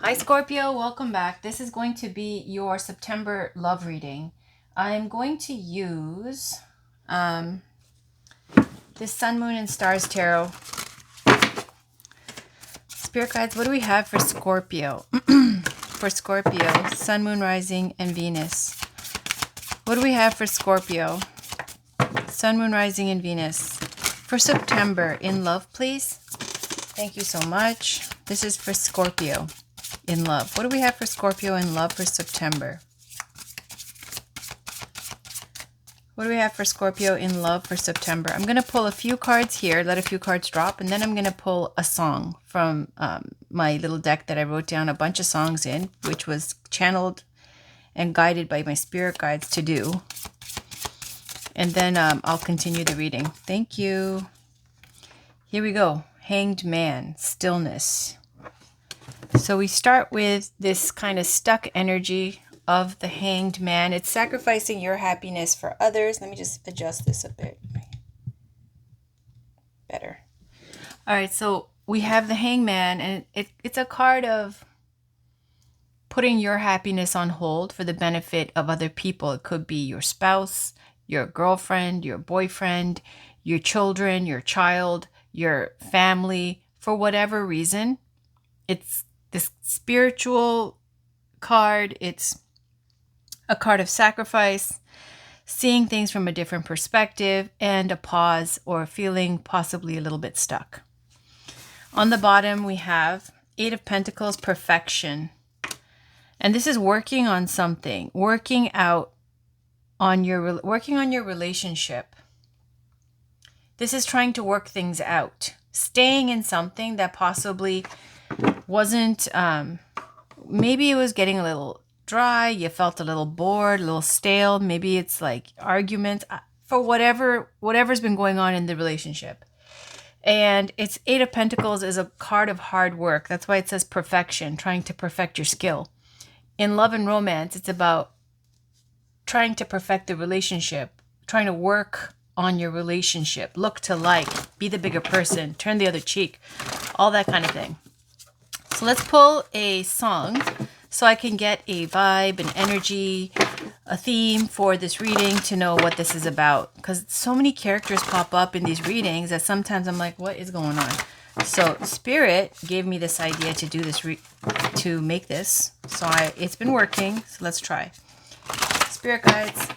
Hi, Scorpio. Welcome back. This is going to be your September love reading. I'm going to use um, this Sun, Moon, and Stars Tarot. Spirit guides, what do we have for Scorpio? For Scorpio, Sun, Moon, Rising, and Venus. What do we have for Scorpio? Sun, Moon, Rising, and Venus. For September, in love, please. Thank you so much. This is for Scorpio in love. What do we have for Scorpio in love for September? What do we have for Scorpio in love for September? I'm going to pull a few cards here, let a few cards drop, and then I'm going to pull a song from my little deck that I wrote down a bunch of songs in, which was channeled and guided by my spirit guides to do. And then I'll continue the reading. Thank you. Here we go. Hanged Man, stillness. So we start with this kind of stuck energy of the Hanged Man. It's sacrificing your happiness for others. Let me just adjust this a bit. Better. All right, so we have the Hanged Man, and it's a card of putting your happiness on hold for the benefit of other people. It could be your spouse, your girlfriend, your boyfriend, your children, your child, your family, for whatever reason. It's this spiritual card. It's a card of sacrifice, seeing things from a different perspective, and a pause or feeling possibly a little bit stuck. On the bottom, we have Eight of Pentacles, perfection. And this is working on something, working on your relationship. This is trying to work things out, staying in something that possibly wasn't, maybe it was getting a little dry, you felt a little bored, a little stale, maybe it's like arguments, for whatever's been going on in the relationship. And it's Eight of Pentacles is a card of hard work. That's why it says perfection, trying to perfect your skill. In love and romance, it's about trying to perfect the relationship, trying to work on your relationship, look to like, be the bigger person, turn the other cheek, all that kind of thing. So let's pull a song so I can get a vibe, an energy, a theme for this reading to know what this is about. Because so many characters pop up in these readings that sometimes I'm like, what is going on? So Spirit gave me this idea to do this, to make this. So it's been working. So let's try. Spirit guides,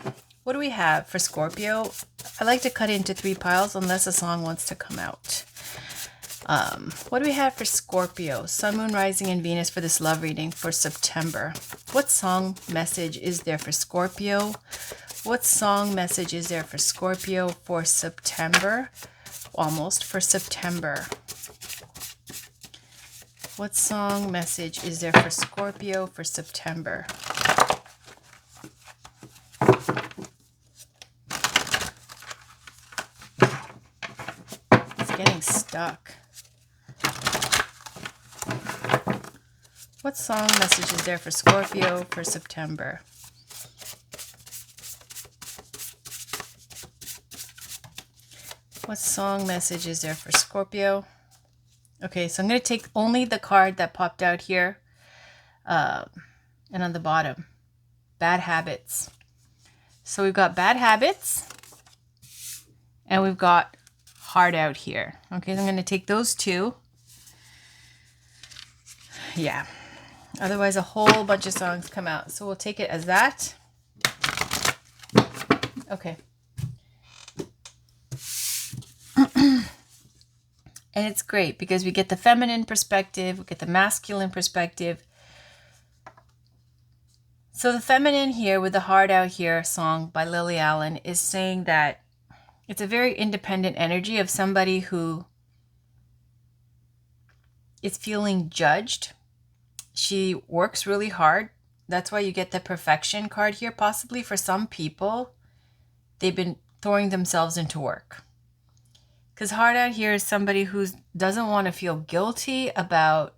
what do we have for Scorpio? I like to cut it into 3 piles unless a song wants to come out. What do we have for Scorpio? Sun, Moon, Rising, and Venus for this love reading for September. What song message is there for Scorpio? What song message is there for Scorpio for September? Almost for September. What song message is there for Scorpio for September? It's getting stuck. What song message is there for Scorpio for September? What song message is there for Scorpio? Okay, so I'm going to take only the card that popped out here. And on the bottom, bad habits. So we've got bad habits. And we've got heart out here. Okay, so I'm going to take those two. Yeah. Otherwise, a whole bunch of songs come out. So we'll take it as that. Okay. And it's great because we get the feminine perspective, we get the masculine perspective. So the feminine here with the Heart Out Here song by Lily Allen is saying that it's a very independent energy of somebody who is feeling judged. She works really hard. That's why you get the perfection card here. Possibly for some people, they've been throwing themselves into work. Because Heart Out Here is somebody who doesn't want to feel guilty about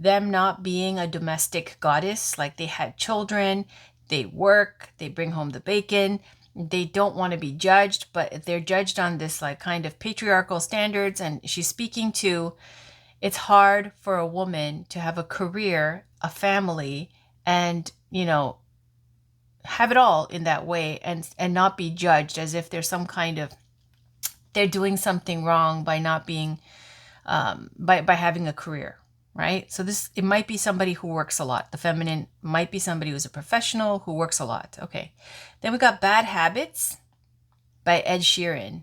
them not being a domestic goddess. Like they had children, they work, they bring home the bacon. They don't want to be judged, but they're judged on this like kind of patriarchal standards. And she's speaking to, it's hard for a woman to have a career a family and, have it all in that way, and not be judged as if there's some kind of, they're doing something wrong by not being, by having a career, right? So it might be somebody who works a lot. The feminine might be somebody who's a professional who works a lot. Okay. Then we got Bad Habits by Ed Sheeran.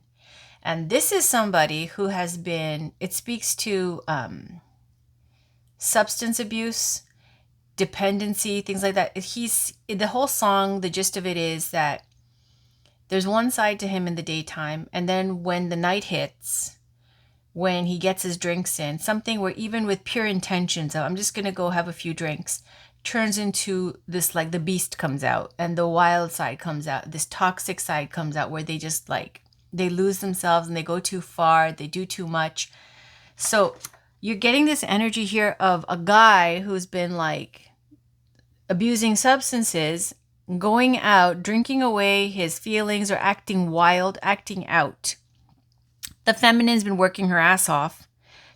And this is somebody who has been, it speaks to substance abuse, dependency, things like that. The whole song, the gist of it is that there's one side to him in the daytime, and then when the night hits, when he gets his drinks in, something where even with pure intentions of, I'm just going to go have a few drinks, turns into this, like the beast comes out and the wild side comes out, this toxic side comes out where they just like, they lose themselves and they go too far, they do too much. So you're getting this energy here of a guy who's been like abusing substances, going out, drinking away his feelings or acting wild, acting out. The feminine's been working her ass off,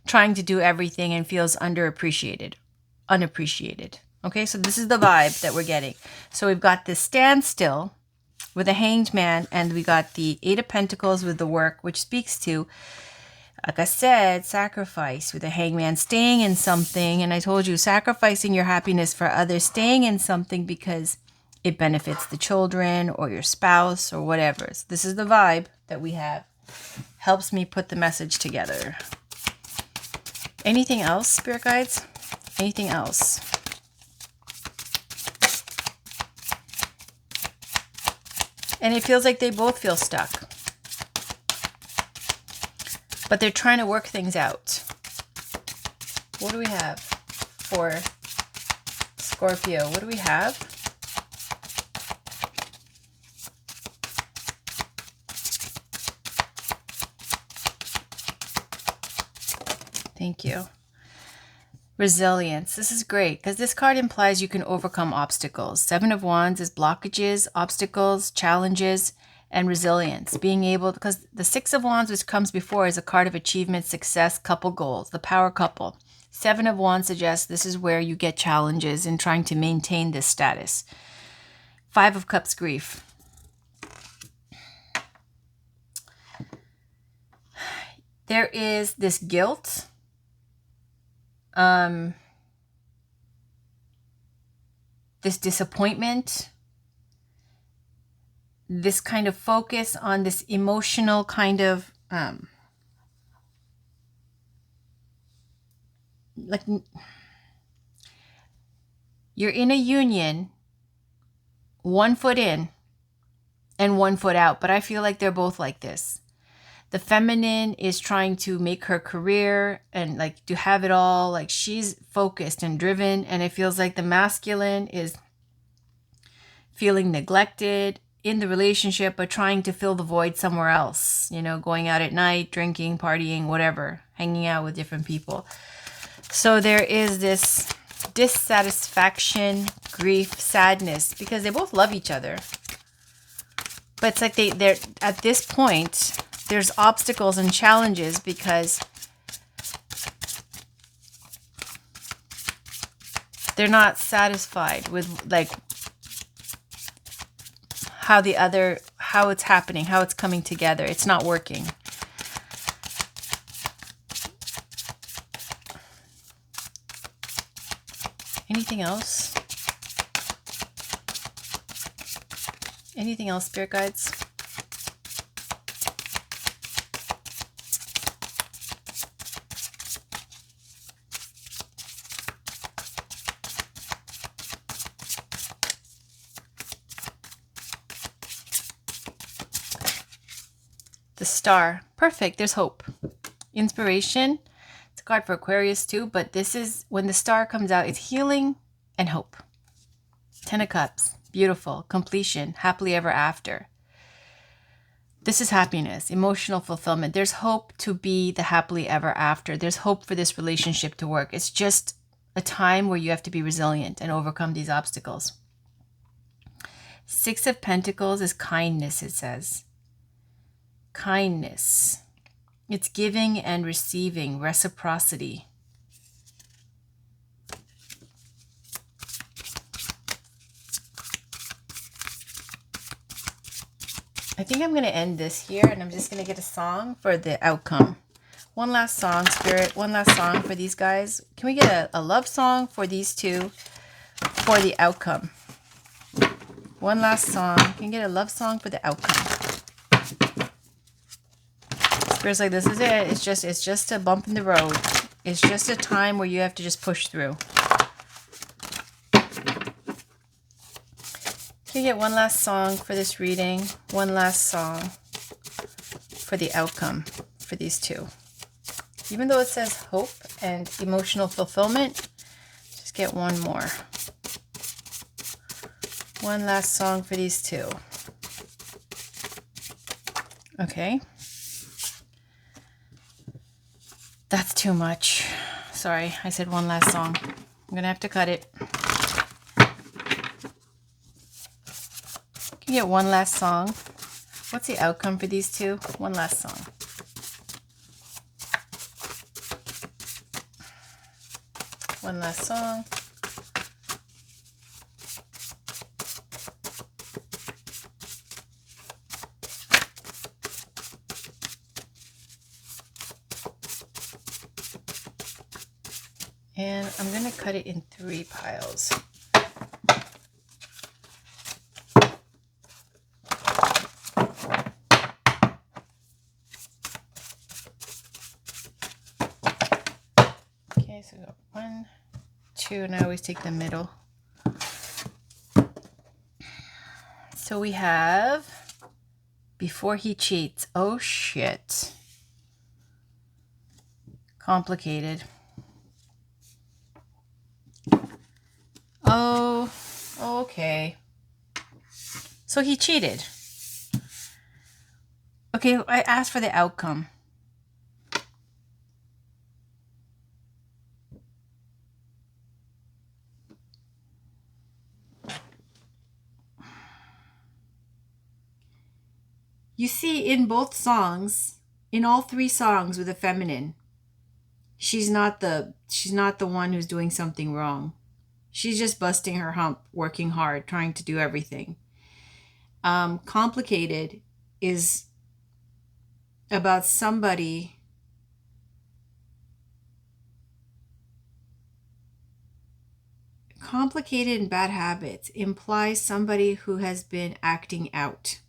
trying to do everything and feels unappreciated. Okay, so this is the vibe that we're getting. So we've got this standstill with a hanged man, and we got the Eight of Pentacles with the work, which speaks to, like I said, sacrifice with a hangman, staying in something. And I told you, sacrificing your happiness for others, staying in something because it benefits the children or your spouse or whatever. So this is the vibe that we have. Helps me put the message together. Anything else, Spirit Guides? Anything else? And it feels like they both feel stuck. But they're trying to work things out. What do we have for Scorpio? What do we have? Thank you. Resilience. This is great because this card implies you can overcome obstacles. Seven of Wands is blockages, obstacles, challenges, and resilience. Being able, because the Six of Wands, which comes before, is a card of achievement, success, couple goals, the power couple. Seven of Wands suggests this is where you get challenges in trying to maintain this status. Five of Cups, grief. There is this guilt. This disappointment, this kind of focus on this emotional kind of like you're in a union, one foot in and one foot out, but I feel like they're both like this. The feminine is trying to make her career and like to have it all. Like she's focused and driven. And it feels like the masculine is feeling neglected in the relationship, but trying to fill the void somewhere else. Going out at night, drinking, partying, whatever, hanging out with different people. So there is this dissatisfaction, grief, sadness, because they both love each other. But it's like they're at this point, there's obstacles and challenges because they're not satisfied with like how it's happening, how it's coming together. It's not working. Anything else? Anything else, Spirit Guides? The Star. Perfect. There's hope. Inspiration. It's a card for Aquarius too, but this is when the Star comes out, it's healing and hope. Ten of Cups. Beautiful. Completion. Happily ever after. This is happiness, emotional fulfillment. There's hope to be the happily ever after. There's hope for this relationship to work. It's just a time where you have to be resilient and overcome these obstacles. Six of Pentacles is kindness, it says. Kindness. It's giving and receiving, reciprocity. I think I'm going to end this here, and I'm just going to get a song for the outcome. One last song, Spirit. One last song for these guys. Can we get a love song for these two for the outcome? One last song. Can you get a love song for the outcome? Spirit's like, this is it. It's just a bump in the road. It's just a time where you have to just push through. Can you get one last song for this reading? One last song for the outcome for these two. Even though it says hope and emotional fulfillment, just get one more. One last song for these two. Okay. That's too much. Sorry, I said one last song. I'm going to have to cut it. Can you get one last song? What's the outcome for these two? One last song. One last song. And I'm going to cut it in 3 piles. Okay, so we got 1, 2, and I always take the middle. So we have before he cheats. Oh shit. Complicated. Oh, okay. So he cheated. Okay, I asked for the outcome. You see in both songs, in all 3 songs with the feminine, she's not the one who's doing something wrong. She's just busting her hump, working hard, trying to do everything. Complicated is about somebody complicated and bad habits implies somebody who has been acting out.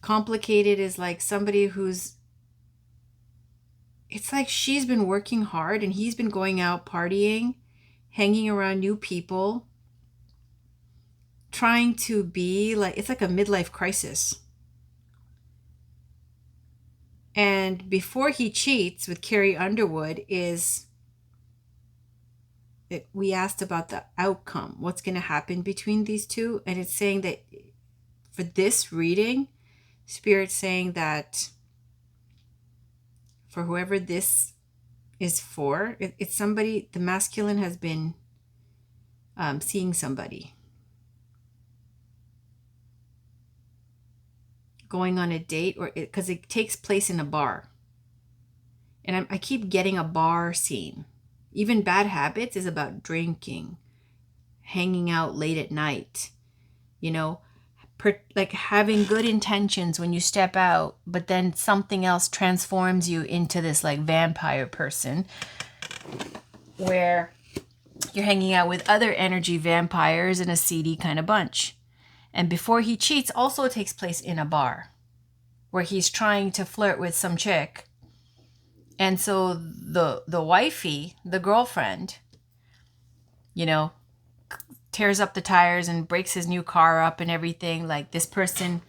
Complicated is like somebody who's, it's like she's been working hard and he's been going out partying, hanging around new people, trying to be like, it's like a midlife crisis. And before he cheats with Carrie Underwood is, we asked about the outcome, what's going to happen between these two. And it's saying that for this reading, Spirit's saying that for whoever this is for, it's somebody, the masculine has been seeing somebody, going on a date, or because it takes place in a bar. And I keep getting a bar scene. Even bad habits is about drinking, hanging out late at night, you know, like having good intentions when you step out, but then something else transforms you into this like vampire person where you're hanging out with other energy vampires in a seedy kind of bunch. And before he cheats also takes place in a bar where he's trying to flirt with some chick. And so the wifey, the girlfriend, you know, tears up the tires and breaks his new car up and everything. Like this person,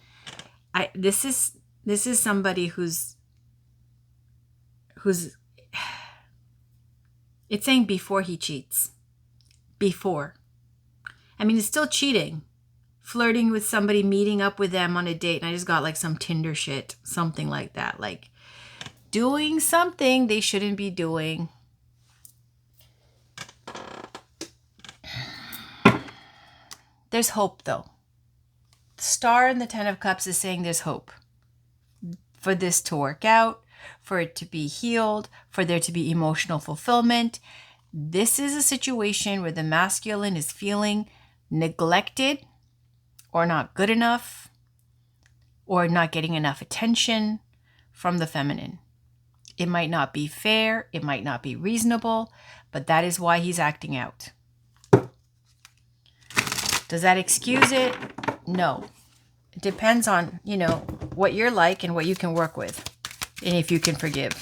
this is somebody who's it's saying before he cheats. Before. I mean, it's still cheating. Flirting with somebody, meeting up with them on a date. And I just got like some Tinder shit, something like that. Like doing something they shouldn't be doing. There's hope though. The star in the 10 of Cups is saying there's hope for this to work out, for it to be healed, for there to be emotional fulfillment. This is a situation where the masculine is feeling neglected or not good enough or not getting enough attention from the feminine. It might not be fair, it might not be reasonable, but that is why he's acting out. Does that excuse it? No. It depends on, what you're like and what you can work with, and if you can forgive.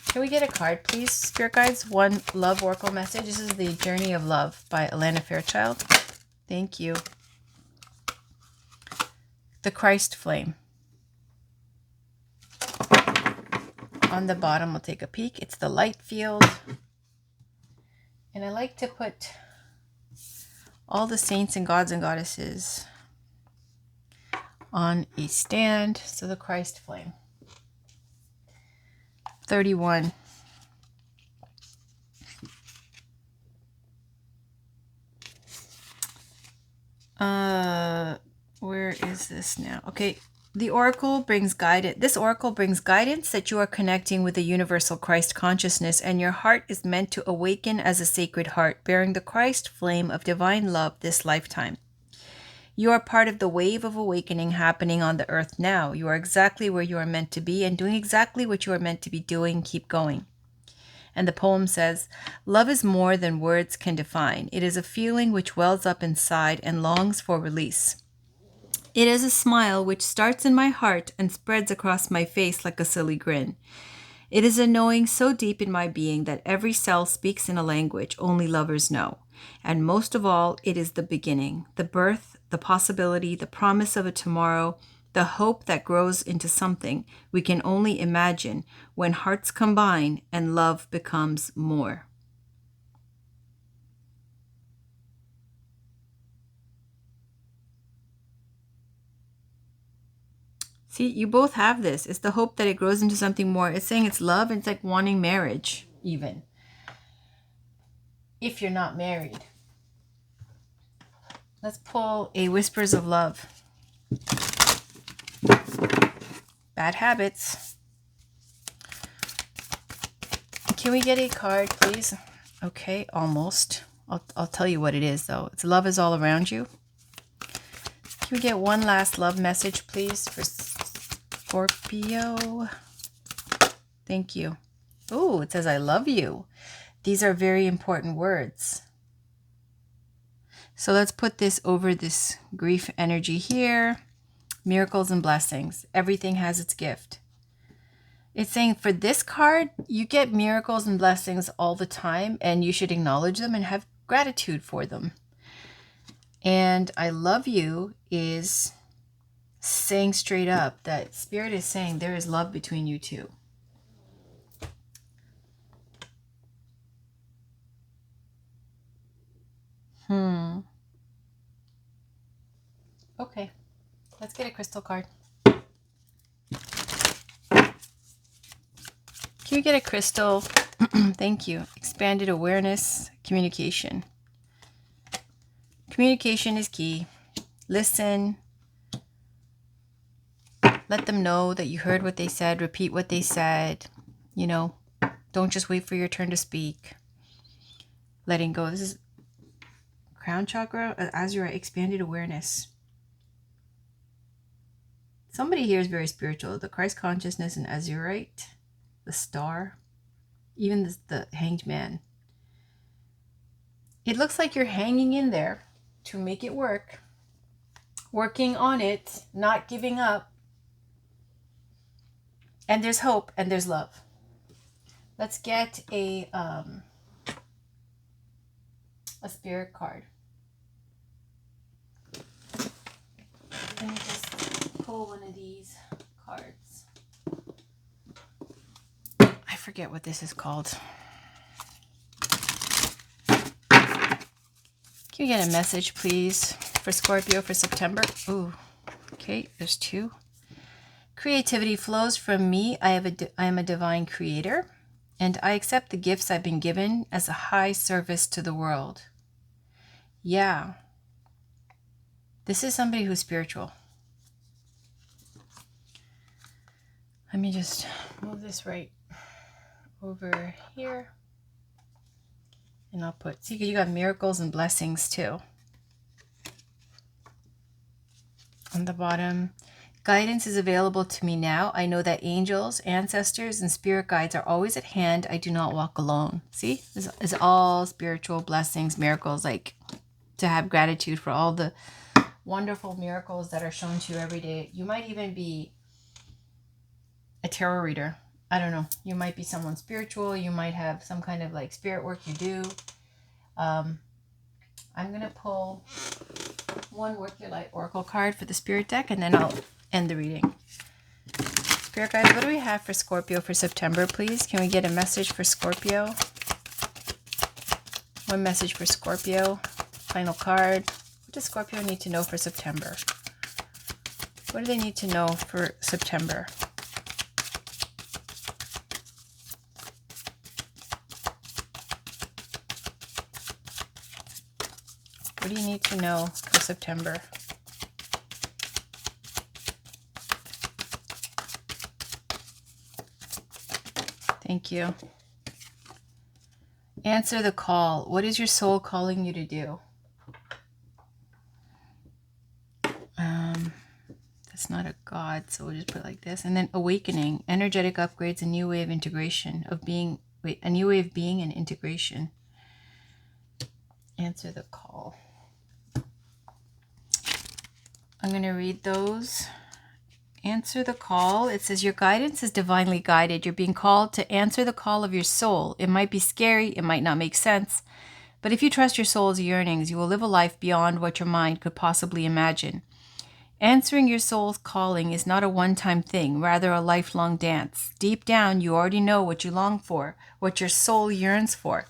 Can we get a card, please, Spirit Guides? One love oracle message. This is The Journey of Love by Alana Fairchild. Thank you. The Christ Flame. On the bottom, we'll take a peek. It's the light field. And I like to put all the saints and gods and goddesses on a stand. So the Christ Flame. 31. Where is this now? Okay. The oracle brings guidance. This oracle brings guidance that you are connecting with the universal Christ consciousness, and your heart is meant to awaken as a sacred heart, bearing the Christ flame of divine love this lifetime. You are part of the wave of awakening happening on the earth now. You are exactly where you are meant to be and doing exactly what you are meant to be doing. Keep going. And the poem says, love is more than words can define. It is a feeling which wells up inside and longs for release. It is a smile which starts in my heart and spreads across my face like a silly grin. It is a knowing so deep in my being that every cell speaks in a language only lovers know. And most of all, it is the beginning, the birth, the possibility, the promise of a tomorrow, the hope that grows into something we can only imagine when hearts combine and love becomes more. See, you both have this. It's the hope that it grows into something more. It's saying it's love, and it's like wanting marriage, even. If you're not married. Let's pull a Whispers of Love. Bad habits. Can we get a card, please? Okay, almost. I'll tell you what it is, though. It's love is all around you. Can we get one last love message, please, for Scorpio? Thank you. Oh, it says, I love you. These are very important words. So let's put this over this grief energy here. Miracles and blessings. Everything has its gift. It's saying for this card, you get miracles and blessings all the time, and you should acknowledge them and have gratitude for them. And I love you is saying straight up that Spirit is saying there is love between you two. Okay, let's get a crystal card. Can you get a crystal? Thank you. Expanded awareness, communication. Communication is key. Listen. Let them know that you heard what they said. Repeat what they said. Don't just wait for your turn to speak. Letting go. This is crown chakra, azurite, expanded awareness. Somebody here is very spiritual. The Christ consciousness and azurite, the star, even the hanged man. It looks like you're hanging in there to make it work. Working on it, not giving up. And there's hope and there's love. Let's get a spirit card. Let me just pull one of these cards. I forget what this is called. Can you get a message, please, for Scorpio for September? Ooh, okay, there's two. Creativity flows from me. I am a divine creator, and I accept the gifts I've been given as a high service to the world. Yeah. This is somebody who's spiritual. Let me just move this right over here. And I'll put, see, you got miracles and blessings too. On the bottom, guidance is available to me now. I know that angels, ancestors, and spirit guides are always at hand. I do not walk alone. See, this is all spiritual blessings, miracles, like to have gratitude for all the wonderful miracles that are shown to you every day. You might even be a tarot reader. I don't know. You might be someone spiritual. You might have some kind of like spirit work you do. I'm going to pull one Work Your Light Oracle card for the spirit deck, and then I'll end the reading. Spirit guides, what do we have for Scorpio for September, please? Can we get a message for Scorpio? One message for Scorpio. Final card. What does Scorpio need to know for September? What do they need to know for September? What do you need to know for September? Thank you. Answer the call. What is your soul calling you to do? That's not a god, so we'll just put it like this. And then awakening, energetic upgrades, a new way of integration, a new way of being and integration. Answer the call. I'm going to read those. Answer the call. It says your guidance is divinely guided. You're being called to answer the call of your soul. It might be scary. It might not make sense. But if you trust your soul's yearnings, you will live a life beyond what your mind could possibly imagine. Answering your soul's calling is not a one-time thing, rather a lifelong dance. Deep down, you already know what you long for, what your soul yearns for.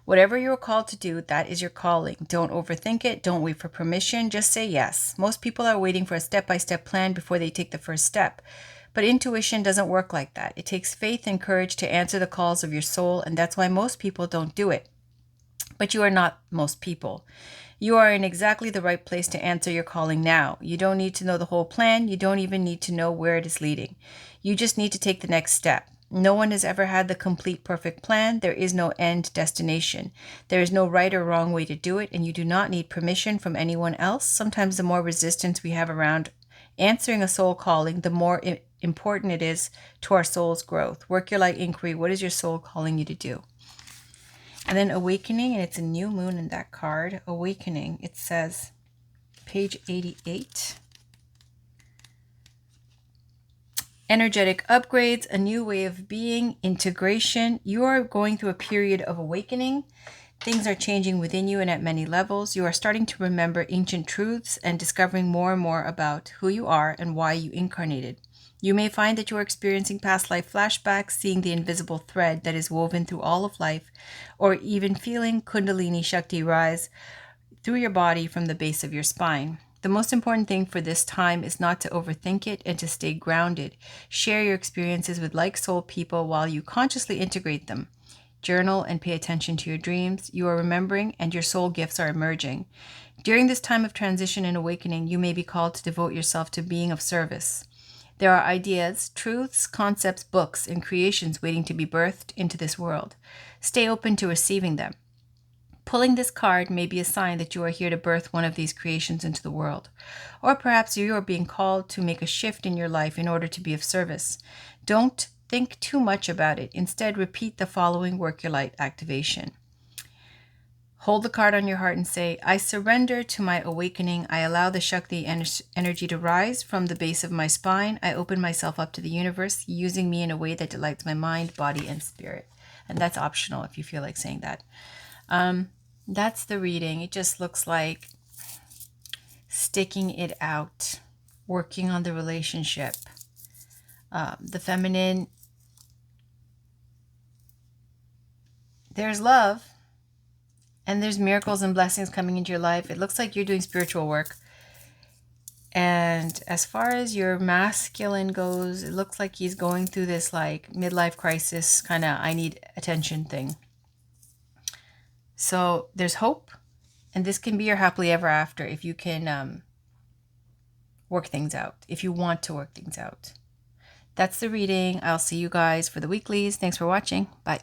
Whatever you're called to do, that is your calling. Don't overthink it. Don't wait for permission. Just say yes. Most people are waiting for a step-by-step plan before they take the first step. But intuition doesn't work like that. It takes faith and courage to answer the calls of your soul, and that's why most people don't do it. But you are not most people. You are in exactly the right place to answer your calling now. You don't need to know the whole plan. You don't even need to know where it is leading. You just need to take the next step. No one has ever had the complete perfect plan. There is no end destination. There is no right or wrong way to do it, and you do not need permission from anyone else. Sometimes the more resistance we have around answering a soul calling, the more important it is to our soul's growth. Work your light inquiry. What is your soul calling you to do? And then awakening, and it's a new moon in that card. Awakening, it says, page 88. Energetic upgrades, a new way of being, integration. You are going through a period of awakening. Things are changing within you and at many levels. You are starting to remember ancient truths and discovering more and more about who you are and why you incarnated. You may find that you are experiencing past life flashbacks, seeing the invisible thread that is woven through all of life, or even feeling Kundalini Shakti rise through your body from the base of your spine. The most important thing for this time is not to overthink it and to stay grounded. Share your experiences with like-soul people while you consciously integrate them. Journal and pay attention to your dreams. You are remembering and your soul gifts are emerging. During this time of transition and awakening, you may be called to devote yourself to being of service. There are ideas, truths, concepts, books, and creations waiting to be birthed into this world. Stay open to receiving them. Pulling this card may be a sign that you are here to birth one of these creations into the world. Or perhaps you are being called to make a shift in your life in order to be of service. Don't think too much about it. Instead, repeat the following Work Your Light activation. Hold the card on your heart and say, I surrender to my awakening. I allow the Shakti energy to rise from the base of my spine. I open myself up to the universe, using me in a way that delights my mind, body, and spirit. And that's optional if you feel like saying that. That's the reading. It just looks like sticking it out, working on the relationship. The feminine, there's love. And there's miracles and blessings coming into your life. It looks like you're doing spiritual work. And as far as your masculine goes, it looks like he's going through this like midlife crisis kind of I need attention thing. So there's hope. And this can be your happily ever after if you can work things out. If you want to work things out. That's the reading. I'll see you guys for the weeklies. Thanks for watching. Bye.